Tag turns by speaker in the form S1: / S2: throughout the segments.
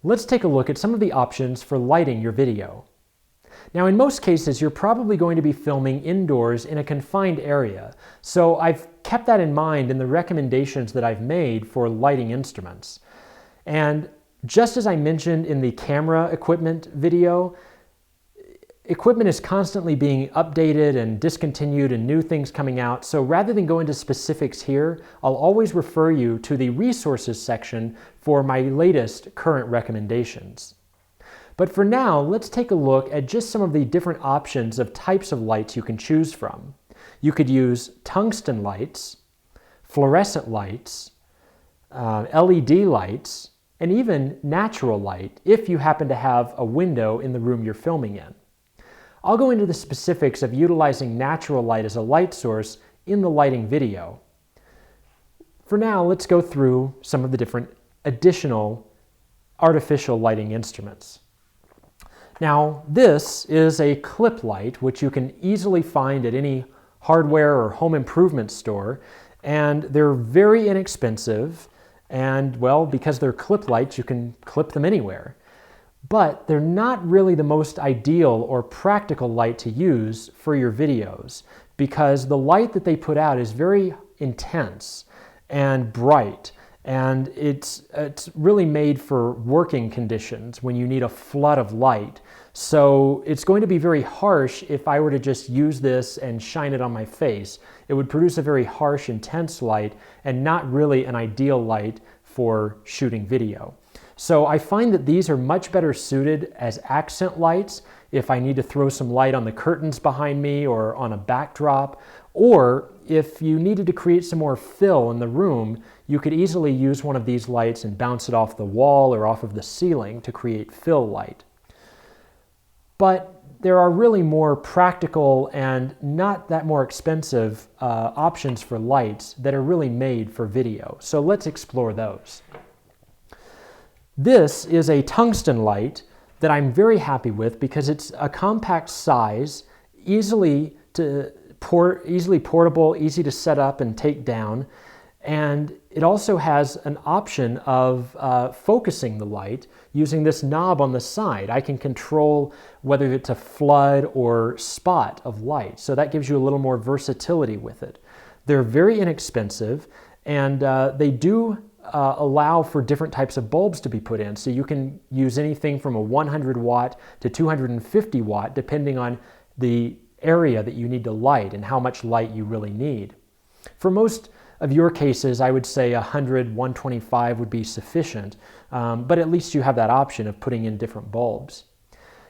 S1: let's take a look at some of the options for lighting your video. Now, in most cases, you're probably going to be filming indoors in a confined area, so I've kept that in mind in the recommendations that I've made for lighting instruments. And just as I mentioned in the camera equipment video, equipment is constantly being updated and discontinued and new things coming out, so rather than go into specifics here, I'll always refer you to the resources section for my latest current recommendations. But for now, let's take a look at just some of the different options of types of lights you can choose from. You could use tungsten lights, fluorescent lights, LED lights, and even natural light if you happen to have a window in the room you're filming in. I'll go into the specifics of utilizing natural light as a light source in the lighting video. For now, let's go through some of the different additional artificial lighting instruments. Now, this is a clip light, which you can easily find at any hardware or home improvement store, and they're very inexpensive, and well, because they're clip lights, you can clip them anywhere. But they're not really the most ideal or practical light to use for your videos, because the light that they put out is very intense and bright, and it's really made for working conditions when you need a flood of light. So it's going to be very harsh if I were to just use this and shine it on my face. It would produce a very harsh, intense light and not really an ideal light for shooting video. So I find that these are much better suited as accent lights if I need to throw some light on the curtains behind me or on a backdrop, or if you needed to create some more fill in the room, you could easily use one of these lights and bounce it off the wall or off of the ceiling to create fill light. But there are really more practical and not that more expensive options for lights that are really made for video. So let's explore those. This is a tungsten light that I'm very happy with because it's a compact size, easily portable, easy to set up and take down, and it also has an option of focusing the light using this knob on the side. I can control whether it's a flood or spot of light, so that gives you a little more versatility with it. They're very inexpensive, and they do allow for different types of bulbs to be put in. So you can use anything from a 100 watt to 250 watt depending on the area that you need to light and how much light you really need. For most of your cases, I would say 100, 125 would be sufficient, but at least you have that option of putting in different bulbs.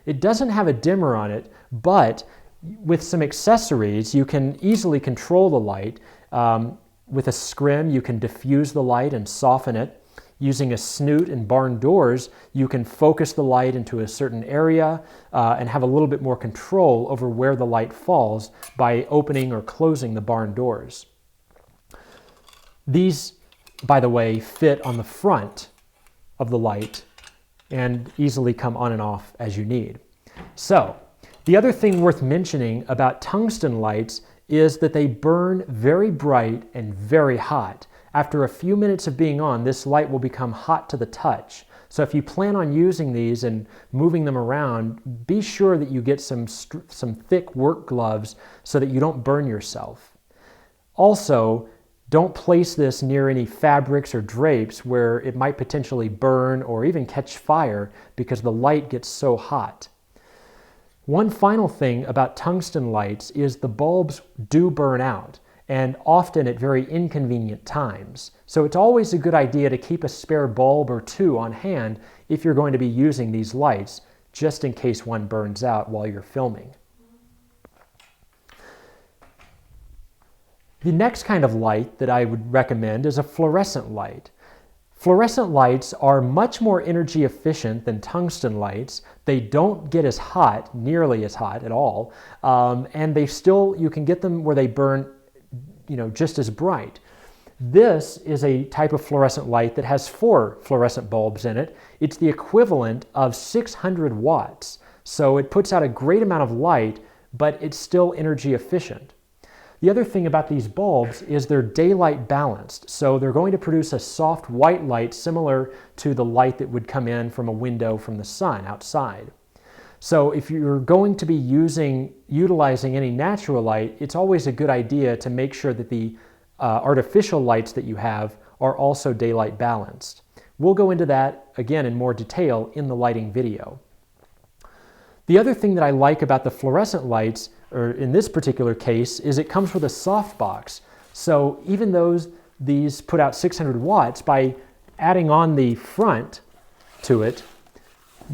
S1: It doesn't have a dimmer on it, but with some accessories, you can easily control the light. With a scrim, you can diffuse the light and soften it. Using a snoot and barn doors, you can focus the light into a certain area and have a little bit more control over where the light falls by opening or closing the barn doors. These, by the way, fit on the front of the light and easily come on and off as you need. So, the other thing worth mentioning about tungsten lights is that they burn very bright and very hot. After a few minutes of being on, this light will become hot to the touch. So if you plan on using these and moving them around, be sure that you get some thick work gloves so that you don't burn yourself. Also, don't place this near any fabrics or drapes where it might potentially burn or even catch fire because the light gets so hot. One final thing about tungsten lights is the bulbs do burn out, and often at very inconvenient times. So it's always a good idea to keep a spare bulb or two on hand if you're going to be using these lights, just in case one burns out while you're filming. The next kind of light that I would recommend is a fluorescent light. Fluorescent lights are much more energy efficient than tungsten lights. They don't get as hot, nearly as hot at all, and you can get them where they burn, just as bright. This is a type of fluorescent light that has 4 fluorescent bulbs in it. It's the equivalent of 600 watts, so it puts out a great amount of light, but it's still energy efficient. The other thing about these bulbs is they're daylight balanced, so they're going to produce a soft white light similar to the light that would come in from a window from the sun outside. So if you're going to be utilizing any natural light, it's always a good idea to make sure that the artificial lights that you have are also daylight balanced. We'll go into that again in more detail in the lighting video. The other thing that I like about the fluorescent lights, or in this particular case, is it comes with a softbox. So even though these put out 600 watts, by adding on the front to it,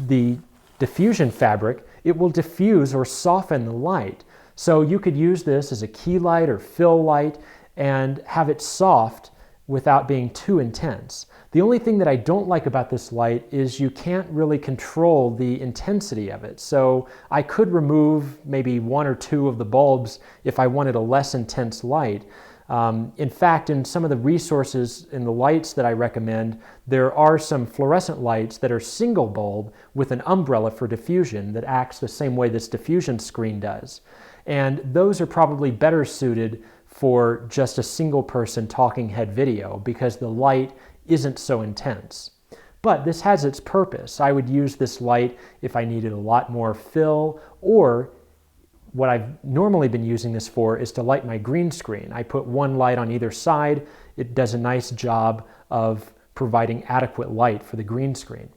S1: the diffusion fabric, it will diffuse or soften the light. So you could use this as a key light or fill light and have it soft without being too intense. The only thing that I don't like about this light is you can't really control the intensity of it. So I could remove maybe one or two of the bulbs if I wanted a less intense light. In fact, in some of the resources in the lights that I recommend, there are some fluorescent lights that are single bulb with an umbrella for diffusion that acts the same way this diffusion screen does. And those are probably better suited for just a single person talking head video because the light isn't so intense. But this has its purpose. I would use this light if I needed a lot more fill, or what I've normally been using this for is to light my green screen. I put one light on either side. It does a nice job of providing adequate light for the green screen.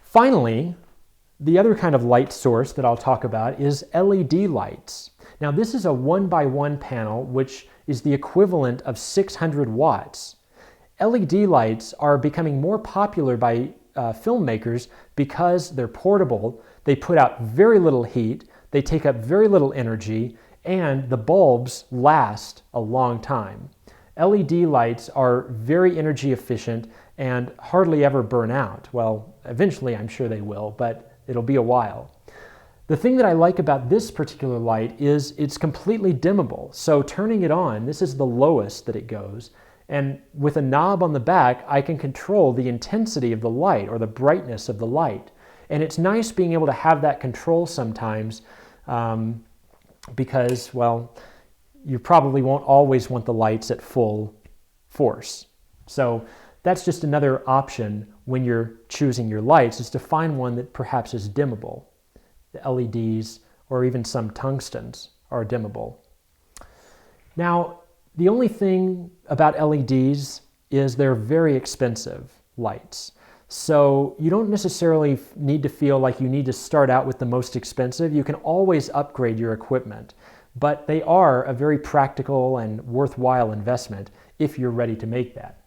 S1: Finally, the other kind of light source that I'll talk about is LED lights. Now this is a 1x1 panel, which is the equivalent of 600 watts. LED lights are becoming more popular by filmmakers because they're portable, they put out very little heat, they take up very little energy, and the bulbs last a long time. LED lights are very energy efficient and hardly ever burn out. Well, eventually I'm sure they will, but it'll be a while. The thing that I like about this particular light is it's completely dimmable. So turning it on, this is the lowest that it goes, and with a knob on the back, I can control the intensity of the light or the brightness of the light. And it's nice being able to have that control sometimes because, well, you probably won't always want the lights at full force. So that's just another option when you're choosing your lights, is to find one that perhaps is dimmable. The LEDs or even some tungstens are dimmable. Now, the only thing about LEDs is they're very expensive lights. So you don't necessarily need to feel like you need to start out with the most expensive. You can always upgrade your equipment, but they are a very practical and worthwhile investment if you're ready to make that.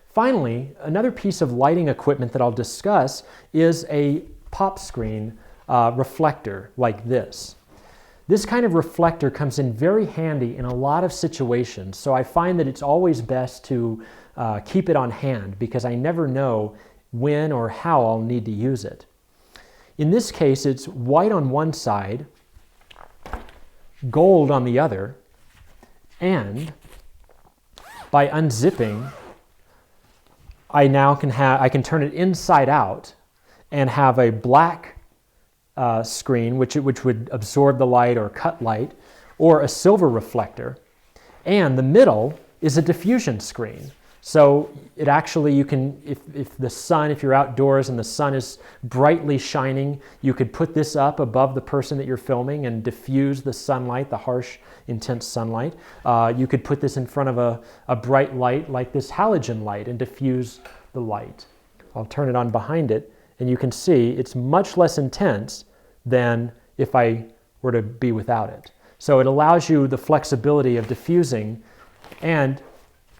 S1: Finally, another piece of lighting equipment that I'll discuss is a pop screen reflector like this. This kind of reflector comes in very handy in a lot of situations, so I find that it's always best to keep it on hand because I never know when or how I'll need to use it. In this case, it's white on one side, gold on the other, and by unzipping, I can turn it inside out and have a black screen which would absorb the light or cut light, or a silver reflector, and the middle is a diffusion screen. So it actually, you can, if you're outdoors and the sun is brightly shining, you could put this up above the person that you're filming and diffuse the sunlight, the harsh, intense sunlight. You could put this in front of a bright light like this halogen light and diffuse the light. I'll turn it on behind it, and you can see it's much less intense than if I were to be without it. So it allows you the flexibility of diffusing, and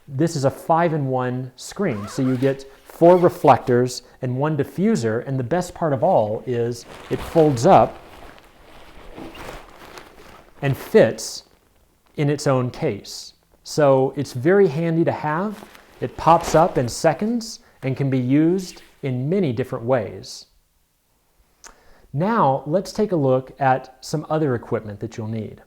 S1: this is a 5-in-1 screen. So you get 4 reflectors and 1 diffuser, and the best part of all is it folds up and fits in its own case. So it's very handy to have. It pops up in seconds and can be used in many different ways. Now let's take a look at some other equipment that you'll need.